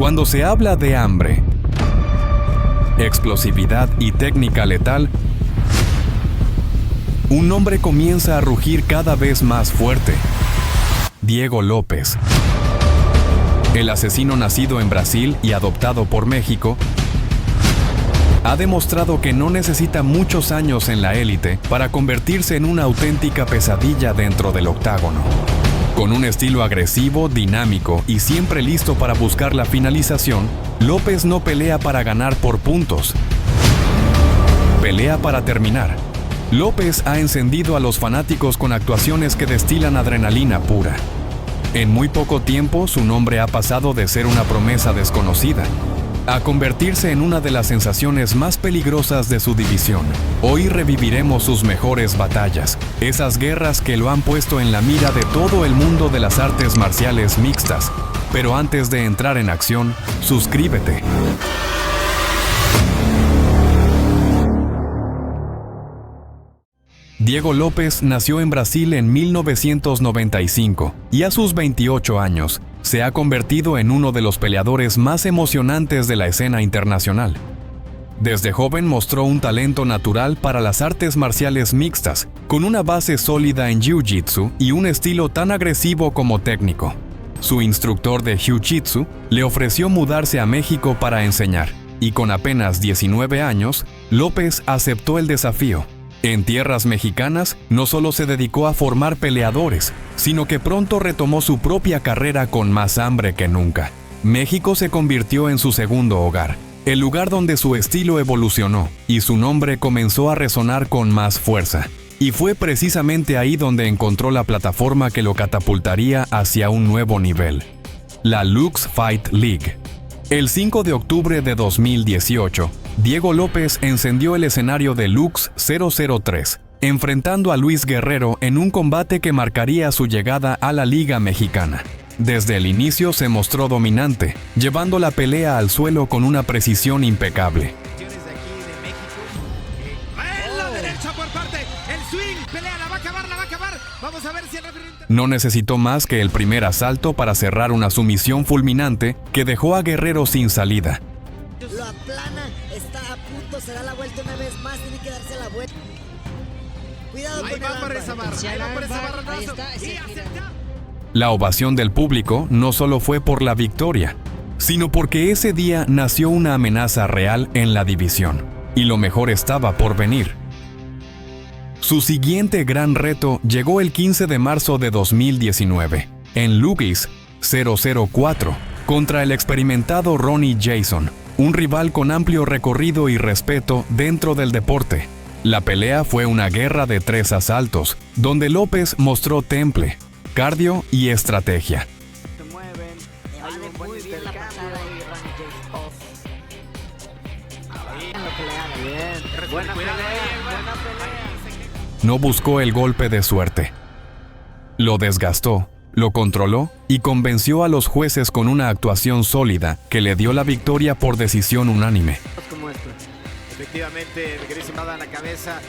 Cuando se habla de hambre, explosividad y técnica letal, un nombre comienza a rugir cada vez más fuerte. Diego López. El asesino nacido en Brasil y adoptado por México, ha demostrado que no necesita muchos años en la élite para convertirse en una auténtica pesadilla dentro del octágono. Con un estilo agresivo, dinámico y siempre listo para buscar la finalización, López no pelea para ganar por puntos. Pelea para terminar. López ha encendido a los fanáticos con actuaciones que destilan adrenalina pura. En muy poco tiempo, su nombre ha pasado de ser una promesa desconocida a convertirse en una de las sensaciones más peligrosas de su división. Hoy reviviremos sus mejores batallas, esas guerras que lo han puesto en la mira de todo el mundo de las artes marciales mixtas. Pero antes de entrar en acción, suscríbete. Diego López nació en Brasil en 1995 y a sus 28 años se ha convertido en uno de los peleadores más emocionantes de la escena internacional. Desde joven mostró un talento natural para las artes marciales mixtas, con una base sólida en Jiu-Jitsu y un estilo tan agresivo como técnico. Su instructor de Jiu-Jitsu le ofreció mudarse a México para enseñar, y con apenas 19 años, López aceptó el desafío. En tierras mexicanas, no solo se dedicó a formar peleadores, sino que pronto retomó su propia carrera con más hambre que nunca. México se convirtió en su segundo hogar, el lugar donde su estilo evolucionó y su nombre comenzó a resonar con más fuerza. Y fue precisamente ahí donde encontró la plataforma que lo catapultaría hacia un nuevo nivel: la Lux Fight League. El 5 de octubre de 2018, Diego López encendió el escenario de Lux 003, enfrentando a Luis Guerrero en un combate que marcaría su llegada a la Liga Mexicana. Desde el inicio se mostró dominante, llevando la pelea al suelo con una precisión impecable. No necesitó más que el primer asalto para cerrar una sumisión fulminante que dejó a Guerrero sin salida. Lo aplana, está a punto, se da la vuelta una vez más, tiene que darse la vuelta. Cuidado con el armbar. Ahí está. La ovación del público no solo fue por la victoria, sino porque ese día nació una amenaza real en la división, y lo mejor estaba por venir. Su siguiente gran reto llegó el 15 de marzo de 2019, en Lugis 004, contra el experimentado Ronnie Jason, un rival con amplio recorrido y respeto dentro del deporte. La pelea fue una guerra de 3 asaltos, donde López mostró temple, cardio y estrategia. No buscó el golpe de suerte. Lo desgastó, lo controló y convenció a los jueces con una actuación sólida que le dio la victoria por decisión unánime. Efectivamente, mi queridísimo nada en la cabeza.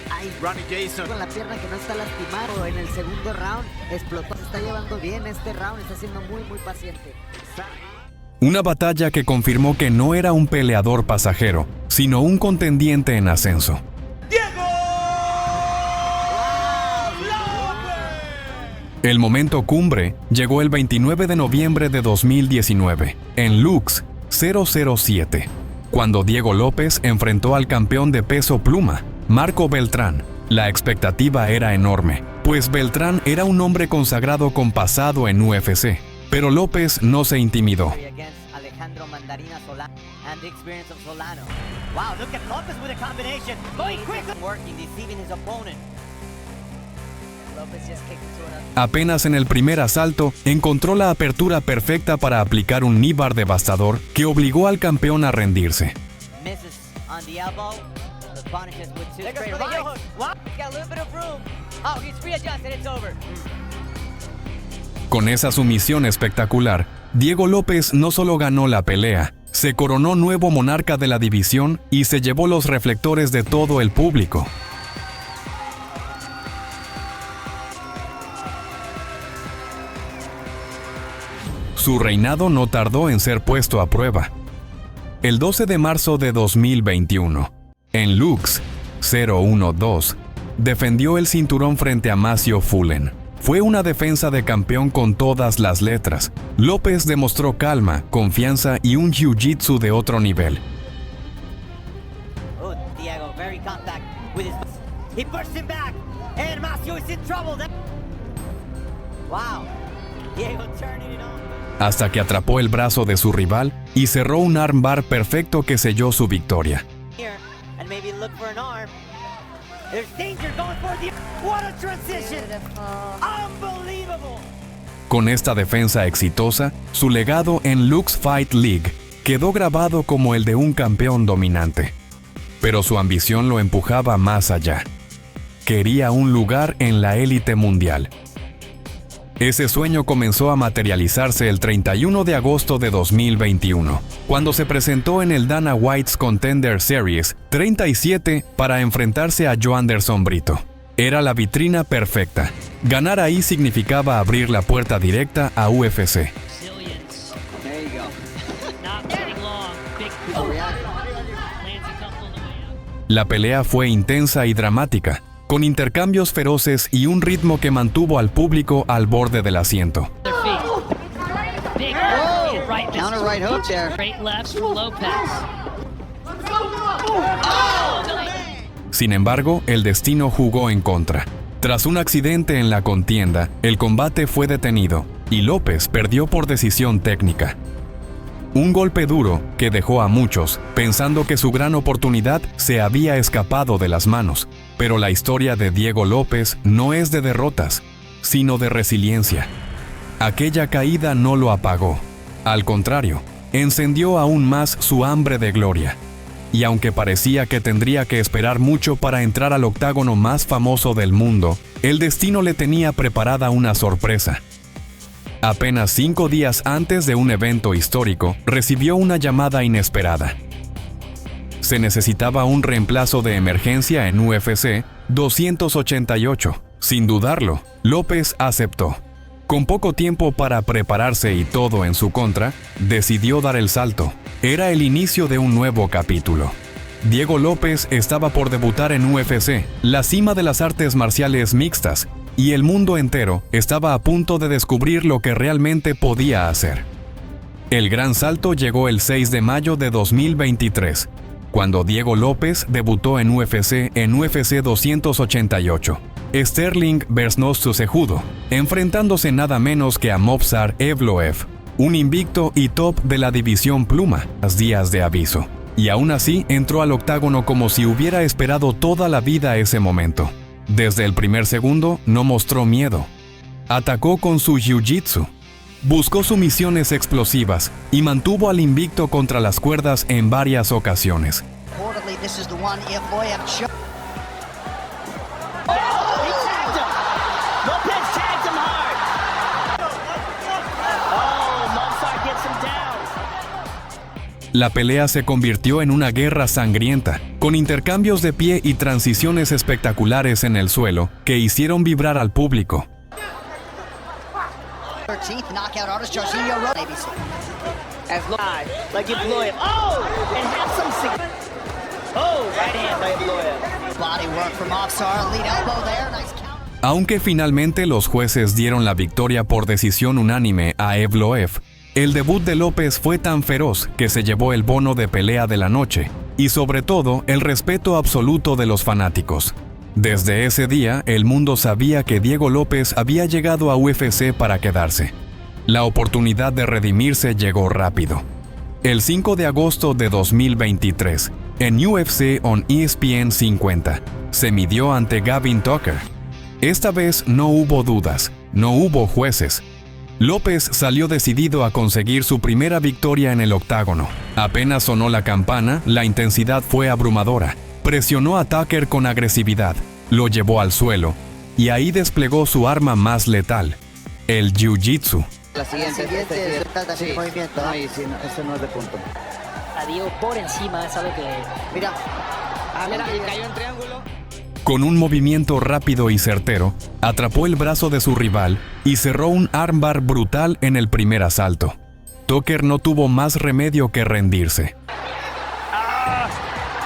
Ronnie Jason. Con la pierna que no está lastimado en el segundo round, explotó. Se está llevando bien este round, está siendo muy paciente. Una batalla que confirmó que no era un peleador pasajero, sino un contendiente en ascenso. El momento cumbre llegó el 29 de noviembre de 2019, en Lux 007, cuando Diego López enfrentó al campeón de peso pluma, Marco Beltrán. La expectativa era enorme, pues Beltrán era un hombre consagrado con pasado en UFC, pero López no se intimidó. Apenas en el primer asalto, encontró la apertura perfecta para aplicar un knee bar devastador que obligó al campeón a rendirse. Con esa sumisión espectacular, Diego López no solo ganó la pelea, se coronó nuevo monarca de la división y se llevó los reflectores de todo el público. Su reinado no tardó en ser puesto a prueba. El 12 de marzo de 2021, en Lux 012, defendió el cinturón frente a Macio Fullen. Fue una defensa de campeón con todas las letras. López demostró calma, confianza y un jiu-jitsu de otro nivel. Oh, Diego, very compact with his... He pushed him back, and Macio is in trouble. Wow, Diego turning it on. Hasta que atrapó el brazo de su rival y cerró un armbar perfecto que selló su victoria. Here, and maybe look for an arm. There's danger going for the... What a transition! Unbelievable! Con esta defensa exitosa, su legado en Lux Fight League quedó grabado como el de un campeón dominante. Pero su ambición lo empujaba más allá. Quería un lugar en la élite mundial. Ese sueño comenzó a materializarse el 31 de agosto de 2021, cuando se presentó en el Dana White's Contender Series 37 para enfrentarse a Joanderson Brito. Era la vitrina perfecta. Ganar ahí significaba abrir la puerta directa a UFC. La pelea fue intensa y dramática, con intercambios feroces y un ritmo que mantuvo al público al borde del asiento. Sin embargo, el destino jugó en contra. Tras un accidente en la contienda, el combate fue detenido y López perdió por decisión técnica. Un golpe duro que dejó a muchos pensando que su gran oportunidad se había escapado de las manos. Pero la historia de Diego López no es de derrotas, sino de resiliencia. Aquella caída no lo apagó. Al contrario, encendió aún más su hambre de gloria. Y aunque parecía que tendría que esperar mucho para entrar al octágono más famoso del mundo, el destino le tenía preparada una sorpresa. Apenas 5 días antes de un evento histórico, recibió una llamada inesperada. Se necesitaba un reemplazo de emergencia en UFC 288. Sin dudarlo, López aceptó. Con poco tiempo para prepararse y todo en su contra, decidió dar el salto. Era el inicio de un nuevo capítulo. Diego López estaba por debutar en UFC, la cima de las artes marciales mixtas, y el mundo entero estaba a punto de descubrir lo que realmente podía hacer. El gran salto llegó el 6 de mayo de 2023, cuando Diego López debutó en UFC 288. Sterling vs. Cejudo, enfrentándose nada menos que a Movsar Evloev, un invicto y top de la división pluma, días de aviso. Y aún así entró al octágono como si hubiera esperado toda la vida ese momento. Desde el primer segundo no mostró miedo. Atacó con su jiu-jitsu. Buscó sumisiones explosivas y mantuvo al invicto contra las cuerdas en varias ocasiones. La pelea se convirtió en una guerra sangrienta, con intercambios de pie y transiciones espectaculares en el suelo que hicieron vibrar al público. Aunque finalmente los jueces dieron la victoria por decisión unánime a Evloev, el debut de López fue tan feroz que se llevó el bono de pelea de la noche y sobre todo el respeto absoluto de los fanáticos. Desde ese día, el mundo sabía que Diego López había llegado a UFC para quedarse. La oportunidad de redimirse llegó rápido. El 5 de agosto de 2023, en UFC on ESPN 50, se midió ante Gavin Tucker. Esta vez no hubo dudas, no hubo jueces. López salió decidido a conseguir su primera victoria en el octágono. Apenas sonó la campana, la intensidad fue abrumadora. Presionó a Tucker con agresividad, lo llevó al suelo, y ahí desplegó su arma más letal, el jiu-jitsu. La siguiente trata de movimiento. No, sí, no, eso no es de punto. A Diego por encima, sabe que... Mira. Mira, y cayó en triángulo. Con un movimiento rápido y certero, atrapó el brazo de su rival y cerró un armbar brutal en el primer asalto. Tucker no tuvo más remedio que rendirse.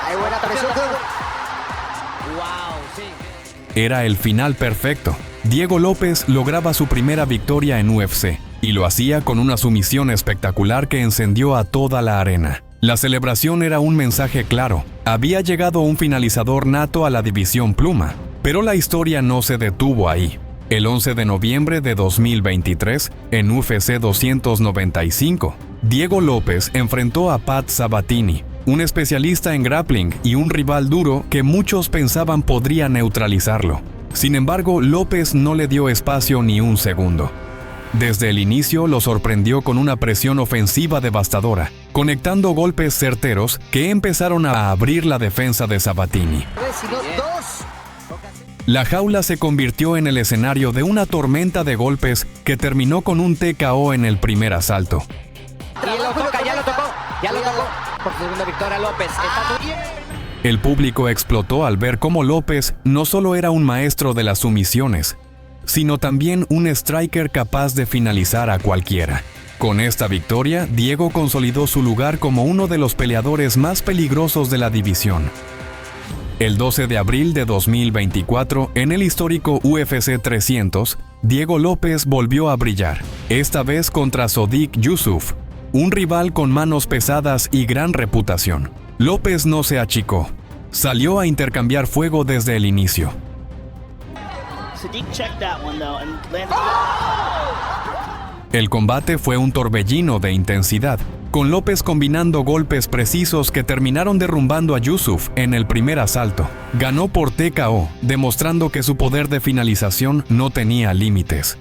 Hay buena presión. Era el final perfecto. Diego López lograba su primera victoria en UFC y lo hacía con una sumisión espectacular que encendió a toda la arena. La celebración era un mensaje claro. Había llegado un finalizador nato a la división pluma, pero la historia no se detuvo ahí. El 11 de noviembre de 2023, en UFC 295, Diego López enfrentó a Pat Sabatini, un especialista en grappling y un rival duro que muchos pensaban podría neutralizarlo. Sin embargo, López no le dio espacio ni un segundo. Desde el inicio lo sorprendió con una presión ofensiva devastadora, conectando golpes certeros que empezaron a abrir la defensa de Sabatini. La jaula se convirtió en el escenario de una tormenta de golpes que terminó con un TKO en el primer asalto. Ya lo tocó. Por segunda victoria López. El público explotó al ver cómo López no solo era un maestro de las sumisiones, sino también un striker capaz de finalizar a cualquiera. Con esta victoria, Diego consolidó su lugar como uno de los peleadores más peligrosos de la división. El 12 de abril de 2024, en el histórico UFC 300, Diego López volvió a brillar, esta vez contra Sodiq Yusuff, un rival con manos pesadas y gran reputación. López no se achicó, salió a intercambiar fuego desde el inicio. El combate fue un torbellino de intensidad, con López combinando golpes precisos que terminaron derrumbando a Yusuff en el primer asalto. Ganó por TKO, demostrando que su poder de finalización no tenía límites.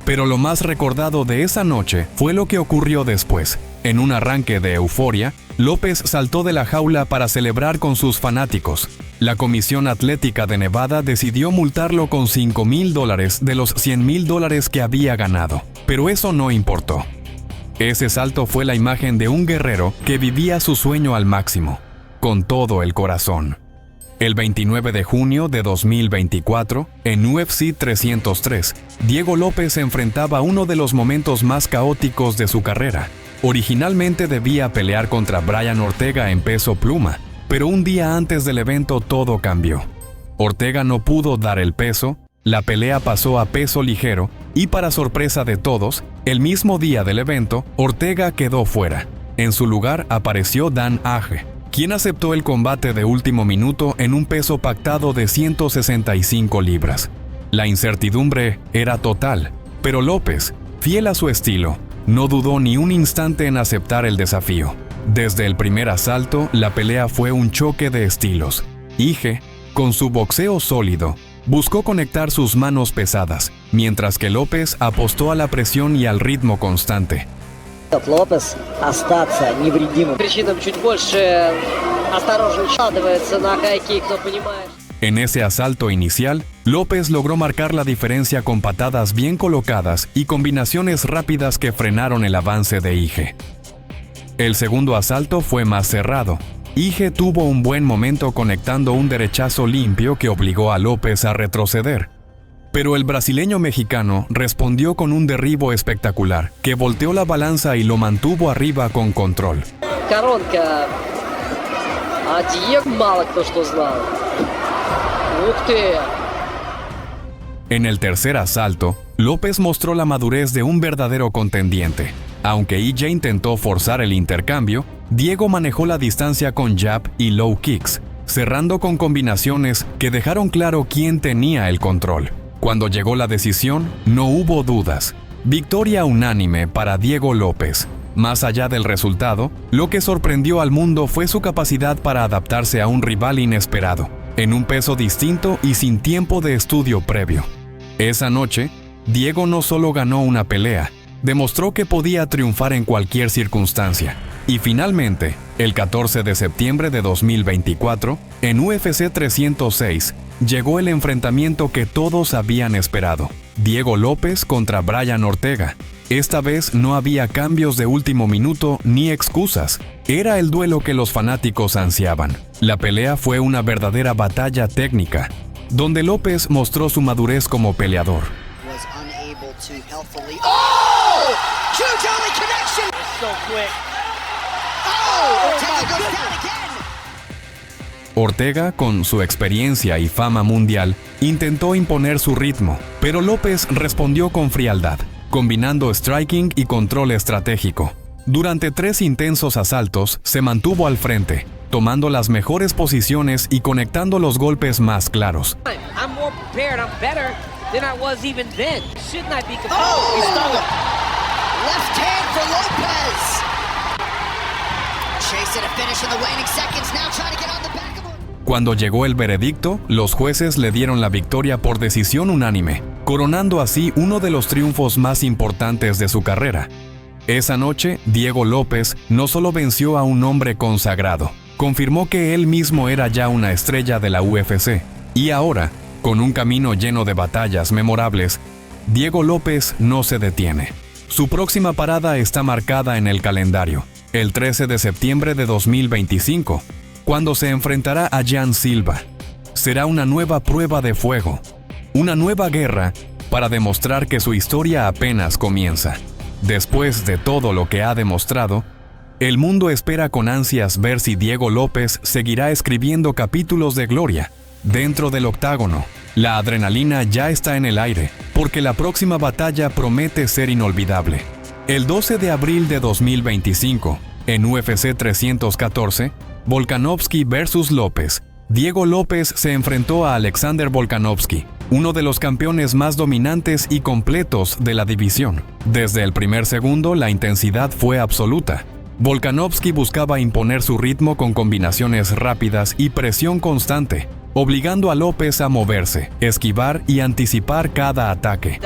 Pero lo más recordado de esa noche fue lo que ocurrió después. En un arranque de euforia, López saltó de la jaula para celebrar con sus fanáticos. La Comisión Atlética de Nevada decidió multarlo con $5,000 de los $100,000 que había ganado. Pero eso no importó. Ese salto fue la imagen de un guerrero que vivía su sueño al máximo, con todo el corazón. El 29 de junio de 2024, en UFC 303, Diego López enfrentaba uno de los momentos más caóticos de su carrera. Originalmente debía pelear contra Brian Ortega en peso pluma, pero un día antes del evento todo cambió. Ortega no pudo dar el peso, la pelea pasó a peso ligero y, para sorpresa de todos, el mismo día del evento, Ortega quedó fuera. En su lugar apareció Dan Age, quien aceptó el combate de último minuto en un peso pactado de 165 libras. La incertidumbre era total, pero López, fiel a su estilo, no dudó ni un instante en aceptar el desafío. Desde el primer asalto, la pelea fue un choque de estilos. Ige, con su boxeo sólido, buscó conectar sus manos pesadas, mientras que López apostó a la presión y al ritmo constante. Лопес остаться невредимым. Причинам чуть больше осторожно складывается на хайкик, кто понимает. En ese asalto inicial, López logró marcar la diferencia con patadas bien colocadas y combinaciones rápidas que frenaron el avance de Ige. El segundo asalto fue más cerrado. Ige tuvo un buen momento conectando un derechazo limpio que obligó a López a retroceder. Pero el brasileño mexicano respondió con un derribo espectacular que volteó la balanza y lo mantuvo arriba con control. Коронка. А Диего мало кто что знал. Ух ты! En el tercer asalto, López mostró la madurez de un verdadero contendiente. Aunque Ige intentó forzar el intercambio, Diego manejó la distancia con jab y low kicks, cerrando con combinaciones que dejaron claro quién tenía el control. Cuando llegó la decisión, no hubo dudas. Victoria unánime para Diego López. Más allá del resultado, lo que sorprendió al mundo fue su capacidad para adaptarse a un rival inesperado, en un peso distinto y sin tiempo de estudio previo. Esa noche, Diego no solo ganó una pelea, demostró que podía triunfar en cualquier circunstancia. Y finalmente, el 14 de septiembre de 2024, en UFC 306, llegó el enfrentamiento que todos habían esperado: Diego López contra Brian Ortega. Esta vez no había cambios de último minuto ni excusas. Era el duelo que los fanáticos ansiaban. La pelea fue una verdadera batalla técnica, donde López mostró su madurez como peleador. Ortega, con su experiencia y fama mundial, intentó imponer su ritmo, pero López respondió con frialdad, combinando striking y control estratégico. Durante 3 intensos asaltos, se mantuvo al frente, tomando las mejores posiciones y conectando los golpes más claros. Cuando llegó el veredicto, los jueces le dieron la victoria por decisión unánime, coronando así uno de los triunfos más importantes de su carrera. Esa noche, Diego López no solo venció a un hombre consagrado, confirmó que él mismo era ya una estrella de la UFC. Y ahora, con un camino lleno de batallas memorables, Diego López no se detiene. Su próxima parada está marcada en el calendario, el 13 de septiembre de 2025, cuando se enfrentará a Jan Silva. Será una nueva prueba de fuego, una nueva guerra para demostrar que su historia apenas comienza. Después de todo lo que ha demostrado, el mundo espera con ansias ver si Diego López seguirá escribiendo capítulos de gloria dentro del octágono. La adrenalina ya está en el aire, porque la próxima batalla promete ser inolvidable. El 12 de abril de 2025, en UFC 314, Volkanovski vs. López. Diego López se enfrentó a Alexander Volkanovski, uno de los campeones más dominantes y completos de la división. Desde el primer segundo, la intensidad fue absoluta. Volkanovski buscaba imponer su ritmo con combinaciones rápidas y presión constante, obligando a López a moverse, esquivar y anticipar cada ataque.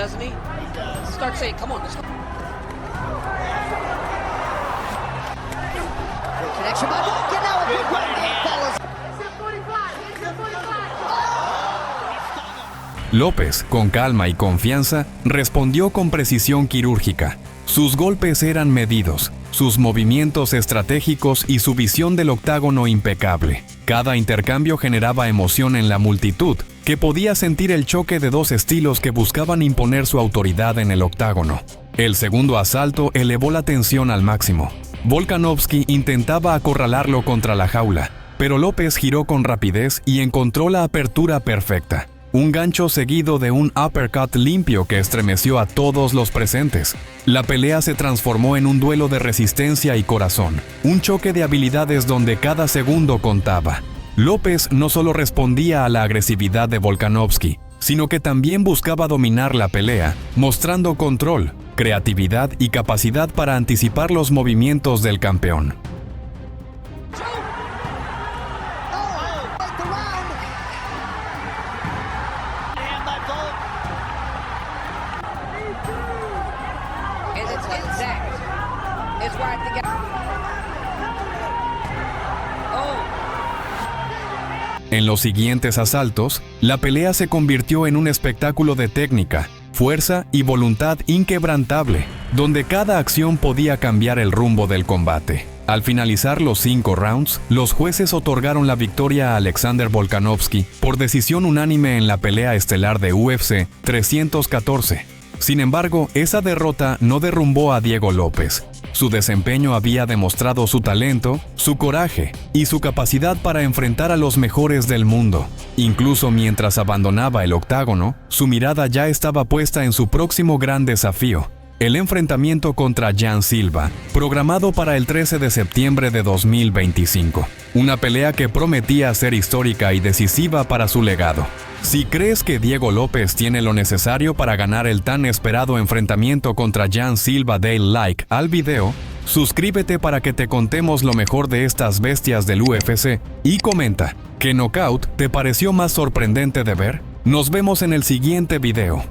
López, con calma y confianza, respondió con precisión quirúrgica. Sus golpes eran medidos, sus movimientos estratégicos y su visión del octágono impecable. Cada intercambio generaba emoción en la multitud, que podía sentir el choque de dos estilos que buscaban imponer su autoridad en el octágono. El segundo asalto elevó la tensión al máximo. Volkanovski intentaba acorralarlo contra la jaula, pero López giró con rapidez y encontró la apertura perfecta. Un gancho seguido de un uppercut limpio que estremeció a todos los presentes. La pelea se transformó en un duelo de resistencia y corazón, un choque de habilidades donde cada segundo contaba. López no solo respondía a la agresividad de Volkanovski, sino que también buscaba dominar la pelea, mostrando control, creatividad y capacidad para anticipar los movimientos del campeón. En los siguientes asaltos, la pelea se convirtió en un espectáculo de técnica, fuerza y voluntad inquebrantable, donde cada acción podía cambiar el rumbo del combate. Al finalizar los 5 rounds, los jueces otorgaron la victoria a Alexander Volkanovski por decisión unánime en la pelea estelar de UFC 314. Sin embargo, esa derrota no derrumbó a Diego López. Su desempeño había demostrado su talento, su coraje y su capacidad para enfrentar a los mejores del mundo. Incluso mientras abandonaba el octágono, su mirada ya estaba puesta en su próximo gran desafío, el enfrentamiento contra Jan Silva, programado para el 13 de septiembre de 2025. Una pelea que prometía ser histórica y decisiva para su legado. Si crees que Diego López tiene lo necesario para ganar el tan esperado enfrentamiento contra Jan Silva, dale like al video, suscríbete para que te contemos lo mejor de estas bestias del UFC y comenta, ¿qué knockout te pareció más sorprendente de ver? Nos vemos en el siguiente video.